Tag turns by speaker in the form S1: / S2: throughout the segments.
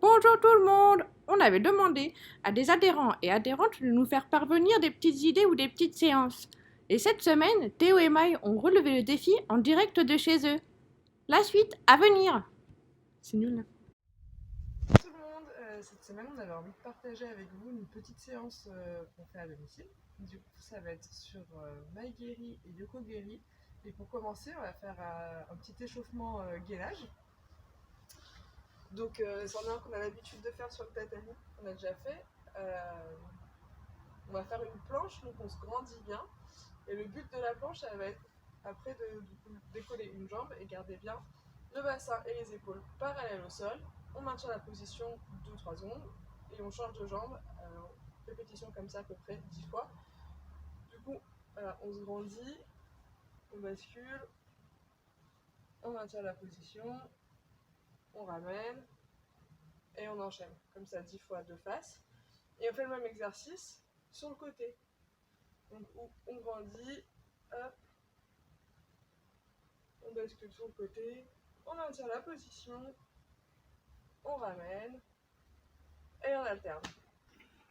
S1: Bonjour tout le monde! On avait demandé à des adhérents et adhérentes de nous faire parvenir des petites idées ou des petites séances. Et cette semaine, Théo et Maï ont relevé le défi en direct de chez eux. La suite à venir! C'est nul là.
S2: Tout le monde, cette semaine on avait envie de partager avec vous une petite séance qu'on fait à domicile. Du coup ça va être sur Maïgeri et Yokogeri. Et pour commencer on va faire un petit échauffement gainage. Donc c'en est un qu'on a l'habitude de faire sur le tatami, qu'on a déjà fait. On va faire une planche, donc on se grandit bien. Et le but de la planche ça va être après de décoller une jambe et garder bien le bassin et les épaules parallèles au sol. On maintient la position 2-3 secondes et on change de jambe, répétition comme ça à peu près 10 fois. Du coup, on se grandit, on bascule, on maintient la position, on ramène et on enchaîne comme ça 10 fois de face. Et on fait le même exercice sur le côté. Donc on grandit, hop, on bascule sur le côté, on maintient la position, on ramène et on alterne.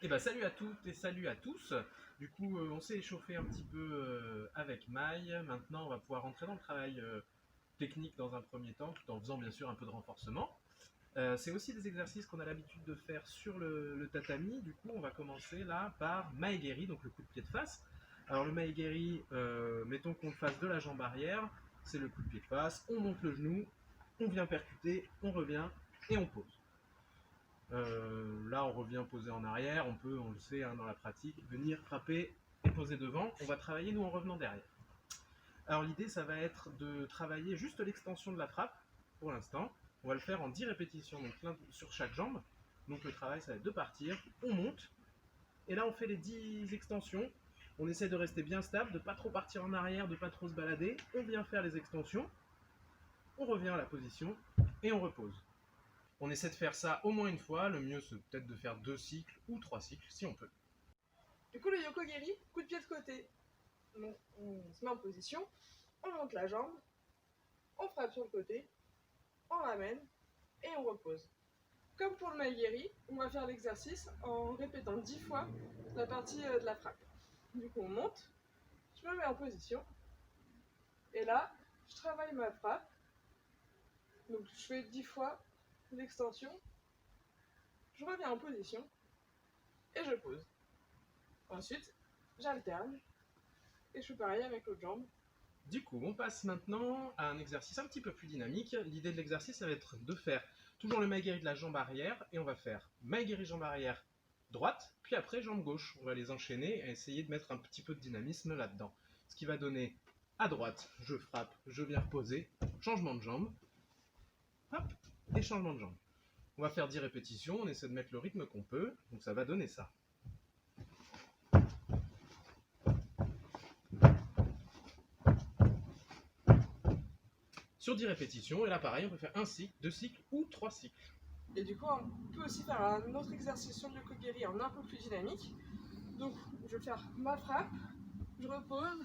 S3: Et bah salut à toutes et salut à tous. Du coup on s'est échauffé un petit peu avec Maï. Maintenant on va pouvoir rentrer dans le travail technique dans un premier temps, tout en faisant bien sûr un peu de renforcement. C'est aussi des exercices qu'on a l'habitude de faire sur le tatami. Du coup on va commencer là par Maegeri, donc le coup de pied de face. Alors le Maegeri, mettons qu'on le fasse de la jambe arrière, c'est le coup de pied de face, on monte le genou, on vient percuter, on revient et on pose. Là on revient poser en arrière, on peut, on le sait dans la pratique, venir frapper et poser devant. On va travailler nous en revenant derrière. Alors l'idée ça va être de travailler juste l'extension de la frappe pour l'instant. On va le faire en 10 répétitions, donc sur chaque jambe. Donc le travail ça va être de partir, on monte, et là on fait les 10 extensions. On essaie de rester bien stable, de ne pas trop partir en arrière, de ne pas trop se balader. On vient faire les extensions, on revient à la position et on repose. On essaie de faire ça au moins une fois, le mieux c'est peut-être de faire 2 cycles ou 3 cycles si on peut.
S2: Du coup le Yokogeri, coup de pied de côté. Donc on se met en position, on monte la jambe, on frappe sur le côté, on ramène et on repose. Comme pour le Maïgeri, on va faire l'exercice en répétant 10 fois la partie de la frappe. Du coup on monte, je me mets en position et là je travaille ma frappe. Donc je fais 10 fois l'extension, je reviens en position et je pose. Ensuite j'alterne et je fais pareil avec l'autre jambe.
S3: Du coup, on passe maintenant à un exercice un petit peu plus dynamique. L'idée de l'exercice, ça va être de faire toujours le maigiri de la jambe arrière, et on va faire maigiri jambe arrière droite, puis après jambe gauche. On va les enchaîner et essayer de mettre un petit peu de dynamisme là-dedans. Ce qui va donner à droite, je frappe, je viens reposer, changement de jambe, hop, et changement de jambe. On va faire 10 répétitions, on essaie de mettre le rythme qu'on peut, donc ça va donner ça. Sur 10 répétitions, et là pareil, on peut faire un cycle, 2 cycles ou 3 cycles.
S2: Et du coup, on peut aussi faire un autre exercice sur le Yokogeri en un peu plus dynamique. Donc, je vais faire ma frappe, je repose,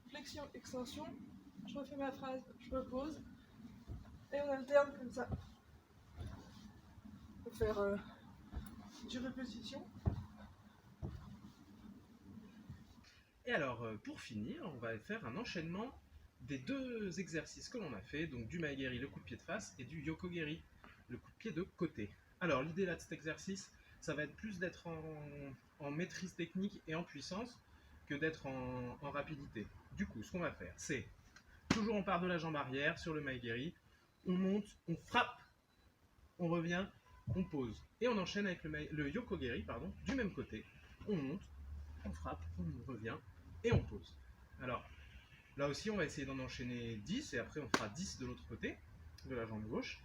S2: flexion, extension, je refais ma phrase, je repose, et on alterne comme ça. On peut faire 10 répétitions.
S3: Et alors, pour finir, on va faire un enchaînement des deux exercices que l'on a fait, donc du Maegeri, le coup de pied de face, et du Yokogeri, le coup de pied de côté. Alors, l'idée là de cet exercice, ça va être plus d'être en maîtrise technique et en puissance que d'être en rapidité. Du coup, ce qu'on va faire, c'est toujours on part de la jambe arrière sur le Maegeri, on monte, on frappe, on revient, on pose. Et on enchaîne avec le Yokogeri, du même côté. On monte, on frappe, on revient et on pose. Alors, là aussi, on va essayer d'en enchaîner 10 et après on fera 10 de l'autre côté, de la jambe gauche.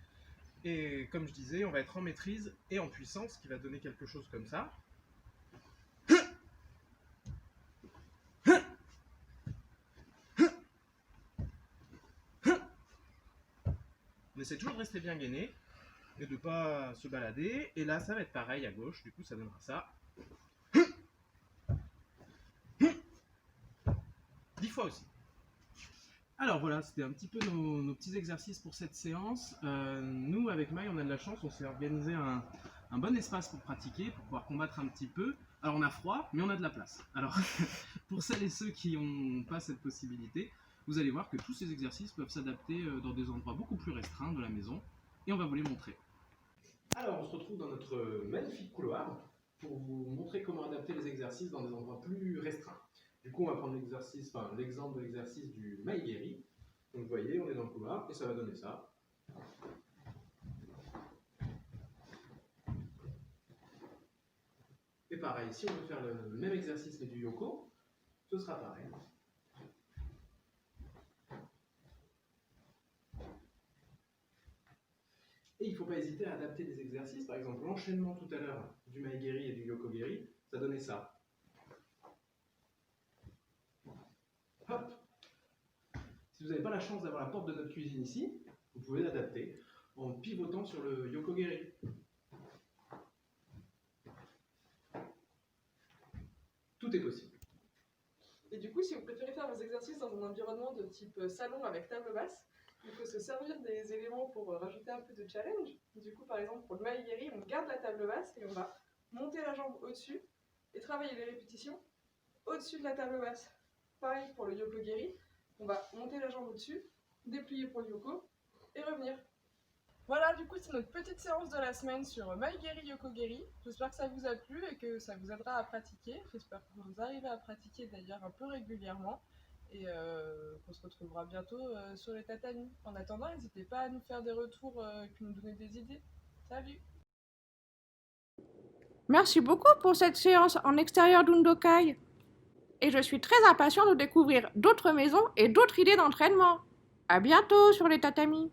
S3: Et comme je disais, on va être en maîtrise et en puissance, ce qui va donner quelque chose comme ça. On essaie toujours de rester bien gainé et de ne pas se balader. Et là, ça va être pareil à gauche, du coup, ça donnera ça. 10 fois aussi. Alors voilà, c'était un petit peu nos petits exercices pour cette séance. Nous, avec Maï, on a de la chance, on s'est organisé un bon espace pour pratiquer, pour pouvoir combattre un petit peu. Alors on a froid, mais on a de la place. Alors pour celles et ceux qui n'ont pas cette possibilité, vous allez voir que tous ces exercices peuvent s'adapter dans des endroits beaucoup plus restreints de la maison, et on va vous les montrer. Alors on se retrouve dans notre magnifique couloir pour vous montrer comment adapter les exercices dans des endroits plus restreints. Du coup, on va prendre l'exemple de l'exercice du Maïgeri. Donc, vous voyez, on est dans le couloir et ça va donner ça. Et pareil, si on veut faire le même exercice mais du Yoko, ce sera pareil. Et il ne faut pas hésiter à adapter des exercices. Par exemple, l'enchaînement tout à l'heure du Maïgeri et du Yokogeri, ça donnait ça. Hop. Si vous n'avez pas la chance d'avoir la porte de notre cuisine ici, vous pouvez l'adapter en pivotant sur le Yokogeri. Tout est possible.
S2: Et du coup, si vous préférez faire vos exercices dans un environnement de type salon avec table basse, il faut se servir des éléments pour rajouter un peu de challenge. Du coup, par exemple, pour le Maïgeri, on garde la table basse et on va monter la jambe au-dessus et travailler les répétitions au-dessus de la table basse. Pareil pour le Yokogeri, on va monter la jambe au-dessus, déplier pour le Yoko et revenir. Voilà, du coup, c'est notre petite séance de la semaine sur Maïgeri Yokogeri. J'espère que ça vous a plu et que ça vous aidera à pratiquer. J'espère que vous arrivez à pratiquer d'ailleurs un peu régulièrement et qu'on se retrouvera bientôt sur les tatamis. En attendant, n'hésitez pas à nous faire des retours et puis nous donner des idées. Salut!
S1: Merci beaucoup pour cette séance en extérieur d'Undokai. Et je suis très impatient de découvrir d'autres maisons et d'autres idées d'entraînement. À bientôt sur les tatamis.